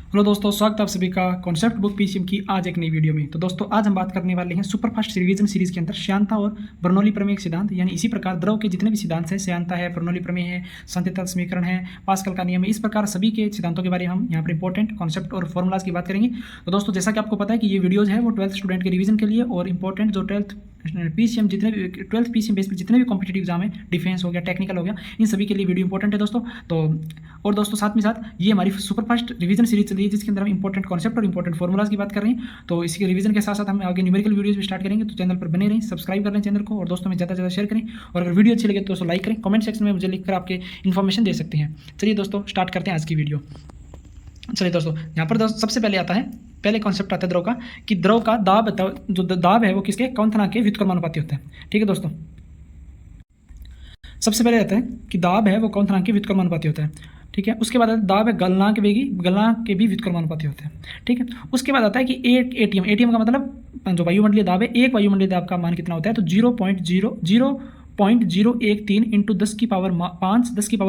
Hello दोस्तों, स्वागत है आप सभी का कॉन्सेप्ट बुक पीसीएम की आज एक नई वीडियो में। तो दोस्तों आज हम बात करने वाले हैं सुपरफास्ट रिवीजन सीरीज के अंदर श्यानता और बर्नौली प्रमेय के सिद्धांत, यानी इसी प्रकार द्रव के जितने भी सिद्धांत हैं, श्यानता है, बर्नौली प्रमेय है, सांतत्य समीकरण है, पास्कल का नियम है, इस प्रकार सभी के सिद्धांतों के बारे में हम यहाँ पर इंपॉर्टेंट कॉन्सेप्ट और फॉर्मुलाज की बात करेंगे। तो दोस्तों जैसा कि आपको पता है कि ये वीडियोज है वो 12th स्टूडेंट के रिवीजन के लिए और इंपॉर्टेंट जो 12th पीसीएम जितने भी 12th पीसीएम बेस पर जितने भी कॉम्पिटेटिव एग्जाम है, डिफेंस हो गया, टेक्निकल हो गया, इन सभी के लिए वीडियो इंपॉर्टेंट है दोस्तों। तो और दोस्तों साथ में साथ ये हमारी सुपरफास्ट रिवीजन सीरीज चल रही है जिसके अंदर हम इंपॉर्टेंट कॉन्सेप्ट और इंपॉर्टेंट फॉर्मुलाज की बात कर रहे हैं। तो इसके रिवीजन के साथ साथ हम आगे न्यूमेरिकल वीडियोज भी स्टार्ट करेंगे। तो चैनल पर बने रहें, सब्सक्राइब कर लें चैनल को और दोस्तों में ज़्यादा से ज़्यादा शेयर करें। और अगर वीडियो अच्छी लगे तो दोस्तों लाइक करें, कमेंट सेक्शन में मुझे लिखकर आपके इन्फॉर्मेशन दे सकते हैं। चलिए दोस्तों स्टार्ट करते हैं आज की वीडियो। चलिए दोस्तों यहाँ पर सबसे पहले आता है, पहले कॉन्सेप्ट आता है द्रव का, कि द्रव का दाब, जो दाब है वो किसके क्वथनांक के व्युत्क्रमानुपाती होता है। ठीक है दोस्तों, सबसे पहले आता है कि दाब है वो क्वथनांक के व्युत्क्रमानुपाती होता है। ठीक है, उसके बाद आता है दाब है गलनांक वेगी, गलनांक के भी व्युत्क्रमानुपाती होते हैं। ठीक है, उसके बाद आता है कि एक एटीएम का मतलब जो वायुमंडलीय दाब है, एक वायुमंडलीय दाब का मान कितना होता है, तो 0.013 इंटू 10 की पावर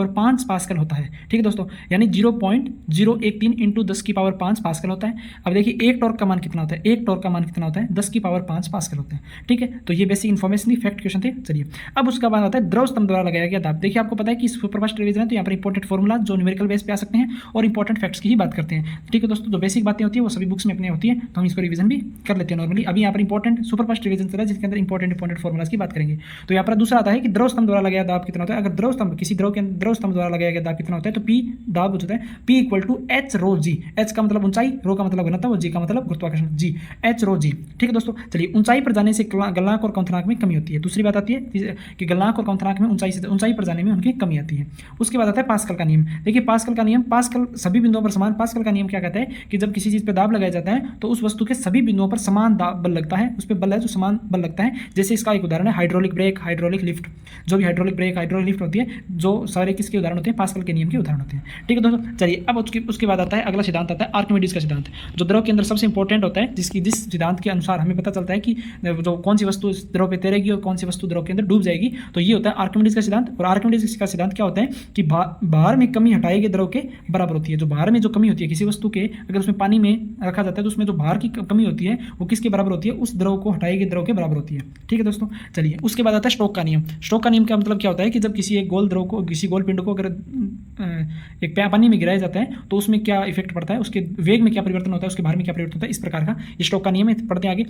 5 पास्कल होता है। ठीक है दोस्तों, यानी 0.013 इंटू 10 की पावर 5 पास्कल होता है। अब देखिए एक टॉर्क का मान कितना होता है, एक टॉर्क का मान कितना होता है, 10 की पावर 5 पास्कल होता है। ठीक है, तो ये बेसिक इन्फॉर्मेशन थी, फैक्ट क्वेश्चन थे। चलिए अब उसका बाद आता है द्रव स्तंभ द्वारा लगाया गया दाब। देखिए आपको पता है कि सुपरफास्ट रिवीजन है तो यहाँ पर इंपॉर्टेंट फॉर्मुला जो न्यूमेरिकल बेस पे आ सकते हैं और इंपॉर्टेंट फैक्ट्स की ही बात करते हैं। ठीक है दोस्तों, जो बेसिक बातें होती है वो सभी बुक्स में अपनी होती है, तो हम इसको रिवीजन भी कर लेते हैं नॉर्मली। अभी यहाँ पर इंपॉर्टेंट सुपरफास्ट रिवीजन चल रहा है जिसके अंदर इंपॉर्टेंट फॉर्मुलाज की बात करेंगे। तो यहाँ पर दूसरा आता है कि द्रव स्तंभ लगाया दाब कितना होता है। अगर द्रव स्तंभ किसी द्रव के द्रव स्तंभ द्वारा लगाया गया दाब कितना होता है, तो पी दाब होता है P equal to h rho g. H का मतलब ऊंचाई, रो का मतलब घनत्व और जी का मतलब गुरुत्वाकर्षण, जी एच रो जी। ठीक है दोस्तों, चलिए ऊंचाई पर जाने से गलनांक और क्वथनांक में कमी होती है। दूसरी बात आती है कि गलनांक और क्वथनांक में ऊंचाई पर जाने में उनकी कमी आती है। उसके बाद आता है पास्कल का नियम। देखिए पास्कल का नियम, पास्कल सभी बिंदुओं पर समान। पास्कल का नियम क्या कहता है कि जब किसी चीज पर दाब लगाया जाता है तो उस वस्तु के सभी बिंदुओं पर समान दाब बल लगता है, उस पर बल है जो समान बल लगता है। जैसे इसका एक उदाहरण है हाइड्रोलिक ब्रेक, हाइड्रोलिक लिफ्ट। जो भी हाइड्रोलिक ब्रेक, हाइड्रोलिक लिफ्ट होती है, जो सारे किसके उदाहरण होते हैं, पास्कल के नियम के उदाहरण होते हैं। ठीक है दोस्तों, चलिए अब उसके बाद आता है अगला सिद्धांत आता है आर्किमिडीज का सिद्धांत, जो द्रव के अंदर सबसे इंपॉर्टेंट होता है, जिस सिद्धांत के अनुसार हमें पता चलता है कि जो कौन सी वस्तु द्रव पे तैरेगी और कौन सी वस्तु द्रव के अंदर डूब जाएगी। तो ये होता है आर्किमिडीज का सिद्धांत। और आर्किमिडीज का सिद्धांत क्या होता है कि बाहर में कमी हटाई गई द्रव के बराबर होती है। जो बाहर में जो कमी होती है किसी वस्तु के, अगर उसमें पानी में रखा जाता है तो उसमें जो बाहर की कमी होती है वो किसके बराबर होती है, उस द्रव को हटाई गई द्रव के बराबर होती है। ठीक है दोस्तों, चलिए उसके बाद आता है स्टोक का नियम। स्टोक का नियम का मतलब क्या होता है कि जब किसी एक गोल द्रव को, किसी गोल पिंड को अगर एक पानी में गिराया जाता है तो उसमें क्या इफेक्ट पड़ता है, उसके वेग में क्या परिवर्तन होता है, उसके भार में क्या परिवर्तन होता है, इस प्रकार का ये स्टोक का नियम है। पढ़ते आगे,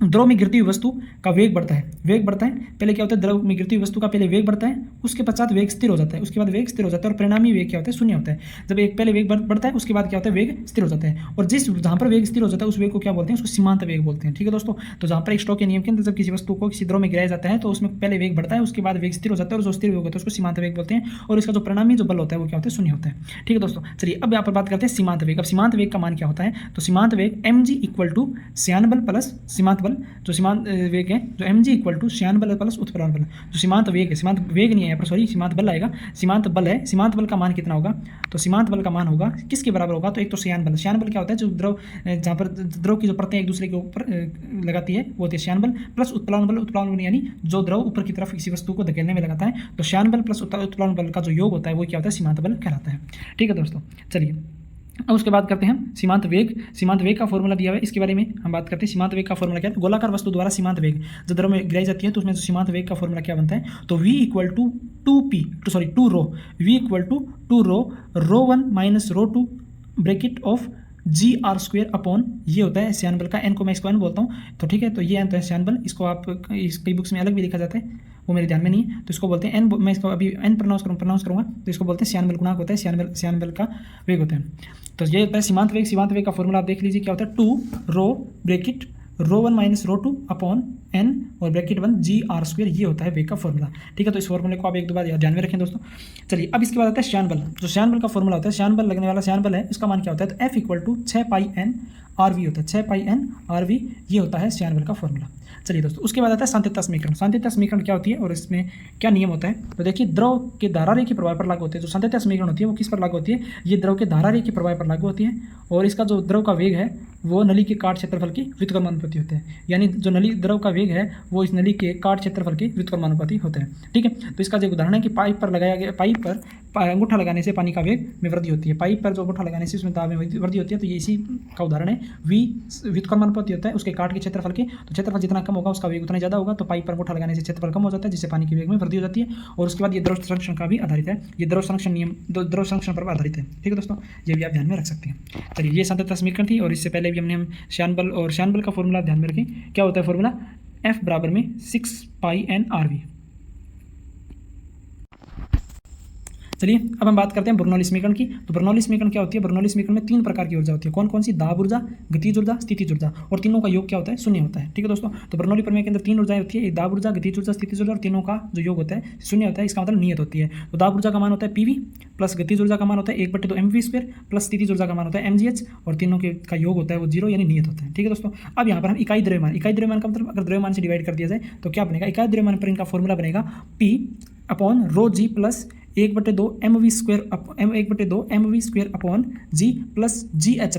द्रव में गिरती हुई वस्तु का वेग बढ़ता है, वेग बढ़ता है। पहले क्या होता है, द्रव में गिरती हुई वस्तु का पहले वेग बढ़ता है, उसके पश्चात वेग स्थिर हो जाता है, उसके बाद वेग स्थिर हो जाता है और परिणामी वेग क्या होता है, शून्य होता है। जब एक पहले वेग बढ़ता है उसके बाद क्या होता है, वेग स्थिर हो जाता है। और जहाँ पर वेग स्थिर हो जाता है उस वेग को क्या बोलते हैं, उसको सीमांत वेग बोलते हैं। ठीक है दोस्तों, तो जहाँ पर एक स्टोक के नियम के अंदर जब किसी वस्तु को किसी द्रव में गिराया जाता है तो उसमें पहले वेग बढ़ता है, उसके बाद वेग स्थिर हो जाता है और जो स्थिर वेग होता है उसको सीमांत वेग बोलते हैं। और इसका जो परिणामी जो बल होता है वो क्या होता है, शून्य होता है। ठीक है दोस्तों, चलिए अब यहाँ पर बात करते हैं सीमांत वेग। अब सीमांत वेग का मान क्या होता है, तो सीमांत वेग mg इक्वल टू श्यान बल प्लस सीमांत बल। जो सीमांत वेग है जो mg इक्वल टू श्यान बल प्लस उत्प्लावन बल। जो सीमांत वेग है, सीमांत वेग नहीं है यहाँ पर, सॉरी सीमांत बल आएगा, सीमांत बल है। सीमांत बल का मान कितना होगा, तो सीमांत बल का मान होगा किसके बराबर होगा, तो एक तो श्यान बल। श्यान बल क्या होता है, जो द्रव जहाँ पर द्रव की जो परतें एक दूसरे के ऊपर लगाती है वो होती है श्यान बल, प्लस उत्प्लावन बल। उत्प्लावन बल यानी जो द्रव ऊपर की तरफ किसी वस्तु को धकेलने में लगाता है, तो श्यान बल प्लस उत्प्लावन बल का जो योग होता है वो क्या होता है, सीमांत बल कहलाता है। ठीक है दोस्तों, चलिए अब उसके बाद करते हैं हम सीमांत वेग। सीमांत वेग का फॉर्मूला दिया हुआ है, इसके बारे में हम बात करते हैं। सीमांत वेग का फॉर्मूला क्या है, गोलाकार वस्तु द्वारा सीमांत वेग जो द्रव में गिराई जाती है तो उसमें जो सीमांत वेग का फॉर्मूला क्या बनता है, तो v equal to 2 rho, v equal to 2 rho 1 minus rho 2 bracket of g r square upon, ये होता है श्यान बल का, एन को मैं इसको एन बोलता हूँ। तो ठीक है, तो ये एन तो है श्यान बल, इसको आप कई बुक्स में अलग भी लिखा जाता है, वो मेरे ध्यान में नहीं है, तो इसको बोलते हैं एन। मैं इसको अभी एन प्रोनाउंस करूँगा तो इसको बोलते हैं श्यान बल गुणांक होता है, श्यान बल का वेग होता है। तो ये होता है सीमांत वेग। सीमांत वेग का फॉर्मूला आप देख लीजिए क्या होता है, 2 रो ब्रैकेट रो 1 माइनस रो 2 अपॉन एन और ब्रैकेट 1 जी आर स्क्वेयर, ये होता है वेग का फॉर्मूला। ठीक है, तो इस फॉर्मूले को आप एक दो बार ध्यान में रखें दोस्तों। चलिए अब इसके बाद आता है श्यान बल। जो श्यान बल का फॉर्मूला होता है, श्यान बल लगने वाला श्यान बल है, इसका मान क्या होता है, तो F equal to 6 pi n r v होता है, 6 पाई एन आर वी, ये होता है श्यान बल का फॉर्मूला। चलिए दोस्तों, उसके बाद आता है सांतत्य समीकरण। सांतत्य समीकरण क्या होती है और इसमें क्या नियम होता है, तो देखिए द्रव के धारा के प्रवाह पर लागू होते हैं। जो सांतत्य समीकरण होती है वो किस पर लागू होती है, ये द्रव के धारा के प्रवाह पर लागू होती है। और इसका जो द्रव का वेग है वो नली के काट क्षेत्रफल के व्युत्क्रमानुपाती होते हैं, यानी जो नली द्रव का वेग है वो इस नली के काट क्षेत्रफल के व्युत्क्रमानुपाती होते हैं। ठीक है, तो इसका जो उदाहरण है कि पाइप पर लगाया गया, पाइप पर अंगूठा लगाने से पानी का वेग में वृद्धि होती है, पाइप पर जो अंगूठा लगाने से उसमें दाब में वृद्धि होती है, तो ये इसी का उदाहरण है। V व्युत्क्रमानुपाती होता है उसके काट के क्षेत्रफल के, तो क्षेत्रफल जितना कम होगा उसका वेग उतना ज़्यादा होगा, तो पाइप पर अंगूठा लगाने से क्षेत्रफल कम हो जाता है जिससे पानी के वेग में वृद्धि हो जाती है। और उसके बाद ये द्रव संरक्षण का भी आधारित है, ये द्रव संरक्षण नियम द्रव संरक्षण पर आधारित है। ठीक है दोस्तों, ये भी आप ध्यान में रख सकते हैं। चलिए, ये सांद्रता समीकरण थी, और इससे पहले भी हम श्यान बल और श्यान बल का फॉर्मूला ध्यान में रखें। क्या होता है फॉर्मूला? F बराबर में 6 पाई n RV। चलिए अब हम बात करते हैं बर्नौली समीकरण की। तो बर्नौली समीकरण क्या होती है? बर्नौली समीकरण में 3 प्रकार की ऊर्जा होती है। कौन कौन सी? दाब ऊर्जा, गतिज ऊर्जा, स्थितिज ऊर्जा, और तीनों का योग क्या होता है? शून्य होता है। ठीक है दोस्तों, तो बर्नौली प्रमेय के अंदर 3 ऊर्जाएं होती है, एक दाब ऊर्जा, गतिज ऊर्जा, स्थितिज ऊर्जा, और तीनों का जो योग होता है शून्य होता है। इसका मतलब नियत होती है। तो दाब ऊर्जा का मान होता है PV प्लस गतिज ऊर्जा का मान होता है 1/2 mv² प्लस स्थितिज ऊर्जा का मान होता है mgh, और तीनों के का योग होता है वो 0 यानी नियत होता है। ठीक है दोस्तों, अब यहाँ पर हम इकाई द्रव्यमान का मतलब अगर द्रव्यमान से डिवाइड कर दिया जाए तो क्या बनेगा? इकाई द्रव्यमान पर इनका फॉर्मूला बनेगा P/ρg plus 1/2 mv² upon g plus gh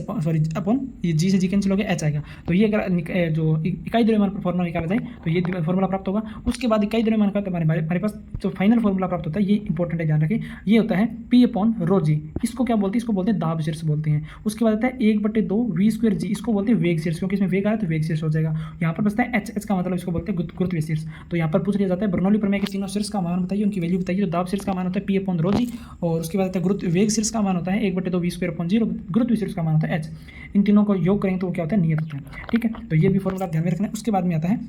upon ये g से g कैंसिल हो गया, h आएगा। तो ये अगर जो इकाई द्रव्यमान पर फॉर्मूला निकाला जाए तो ये फॉर्मूला प्राप्त होगा। उसके बाद इकाई द्रव्यमान का हमारे पास जो फाइनल फॉर्मूला प्राप्त होता है, ये इंपॉर्टेंट है, ध्यान रखें, ये होता है P/ρg। इसको क्या बोलते हैं? इसको बोलते हैं दाब शीर्ष बोलते हैं। उसके बाद आता है 1/2 v²g, इसको बोलते हैं वेग शीर्ष, क्योंकि इसमें वेग आ रहा है तो वेग शीर्ष हो जाएगा। यहाँ पर बचता है h का मतलब इसको बोलते हैं गुरुत्वीय शीर्ष। तो यहाँ पर पूछ लिया जाता है बर्नौली प्रमेय के तीनों शीर्ष का मान बताइए, उनकी वैल्यू बताइए। तो दाब शीर्ष का मान होता है P/ρg, और उसके बाद आता है गुरुत्व वेग शीर्ष का मान होता है 1/2 v²/0, गुरुत्व शीर्ष का मान होता है h। इन तीनों को योग करेंगे तो वो क्या होता है? नियत होता है। ठीक है, तो ये भी फॉर्मूला ध्यान में रखना है। उसके बाद में आता है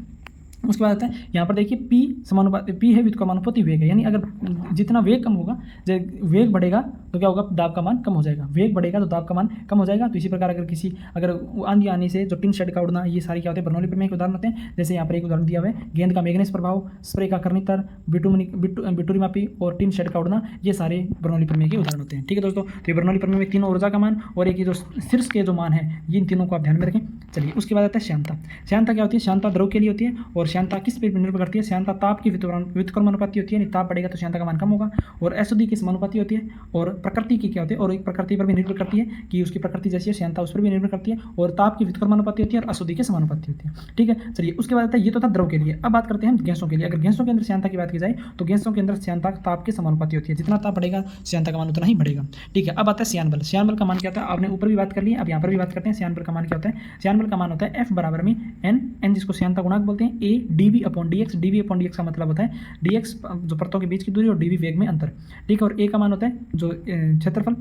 यहाँ पर देखिए P समानुपाती, P है व्युत्क्रमानुपाती वेग है, यानी अगर जितना वेग कम होगा, जब वेग बढ़ेगा तो क्या होगा? दाब का मान कम हो जाएगा, वेग बढ़ेगा तो दाब का मान कम हो जाएगा। तो इसी प्रकार अगर आंधी आने से जो टिन शेड का उड़ना, ये सारी क्या होते हैं? बर्नौली प्रमेय के उदाहरण होते हैं। जैसे यहाँ पर एक उदाहरण दिया हुआ है, गेंद का मैग्नेस प्रभाव, स्प्रे का कर्णितर, बिटूरिमापी और टिन शेड का उड़ना, ये सारे बर्नौली प्रमेय के उदाहरण होते हैं। ठीक है दोस्तों, तो ये बर्नौली प्रमेय में तीनों ऊर्जा का मान और एक जो शीर्ष के जो मान है, ये इन तीनों को आप ध्यान में रखें। चलिए, उसके बाद आता है श्यानता। श्यानता क्या होती है? श्यानता द्रव के लिए होती है, और श्यानता किस पर निर्भर करती है? श्यानता ताप की व्युत्क्रमानुपाती होती है, यानी ताप बढ़ेगा तो श्यानता का मान कम होगा, और अशुद्धि की समानुपाती होती है, और प्रकृति की क्या होती है? और एक प्रकृति पर भी निर्भर करती है कि उसकी प्रकृति जैसी है, श्यानता उस पर भी निर्भर करती है, और ताप की व्युत्क्रमानुपाती होती है और अशुद्धि की समानुपाती होती है। ठीक है, चलिए, उसके बाद आता है, ये तो था द्रव के लिए। अब बात करते हैं हम गैसों के लिए। अगर गैसों के अंदर श्यानता की बात की जाए तो गैसों के अंदर श्यानता ताप के समानुपाती होती है, जितना ताप बढ़ेगा श्यानता का मान उतना ही बढ़ेगा। ठीक है, अब आता है श्यान बल। श्यान बल का मान क्या होता है? आपने ऊपर भी बात कर ली, अब यहाँ पर भी बात करते हैं। श्यान बल का मान क्या होता है? श्यान बल का मान होता है F बराबर में n जिसको श्यानता गुणांक बोलते हैं, A dV/dx। dV/dx का मतलब होता है dx जो परतों के बीच की दूरी और dV वेग में अंतर। ठीक है, और A का मान होता है जो क्षेत्रफल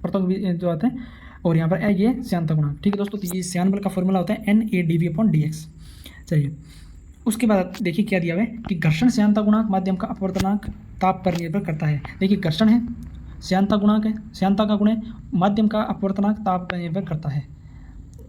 परतों के बीच जो आता है, और यहाँ पर ये श्यानता गुणांक। ठीक है दोस्तों, तो ये श्यान बल का फॉर्मूला होता है NA dV/dx। चलिए, उसके बाद देखिए क्या दिया हुआ है कि घर्षण श्यानता गुणांक माध्यम का अपवर्तनांक ताप पर निर्भर करता है। देखिए, घर्षण है, श्यानता गुणांक है, श्यानता का गुण है, माध्यम का अपवर्तनांक ताप पर निर्भर करता है।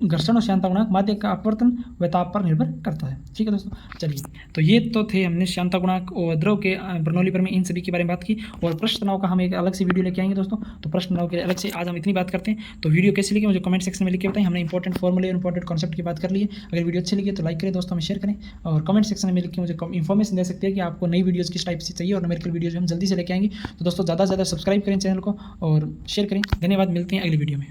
घर्षण और श्यानता गुणांक माध्यम का अपवर्तन व ताप पर निर्भर करता है। ठीक है दोस्तों, चलिए, तो ये तो थे हमने श्यानता गुणांक और द्रव के बर्नौली प्रमेय, इन सभी के बारे में बात की। और प्रश्न तनाव का हम एक अलग से वीडियो लेके आएंगे दोस्तों। तो प्रश्न तनाव के अलग से आज हम इतनी बात करते हैं। तो वीडियो कैसी लगी मुझे कमेंट सेक्शन में लिख के बताएं। हमने इंपॉर्टेंट फॉर्मूले और इंपॉर्टेंट कॉन्सेप्ट की बात कर ली है। अगर वीडियो अच्छी लगी तो लाइक करें दोस्तों, में शेयर करें, और कमेंट सेक्शन में लिख के मुझे इन्फॉर्मेशन दे सकते हैं कि आपको नई वीडियोज़ किस टाइप से चाहिए, और न्यूमेरिकल वीडियोज़ हम जल्दी से लेके आएंगे। तो दोस्तों ज़्यादा से ज़्यादा सब्सक्राइब करें चैनल को और शेयर करें। धन्यवाद, मिलते हैं अगली वीडियो में।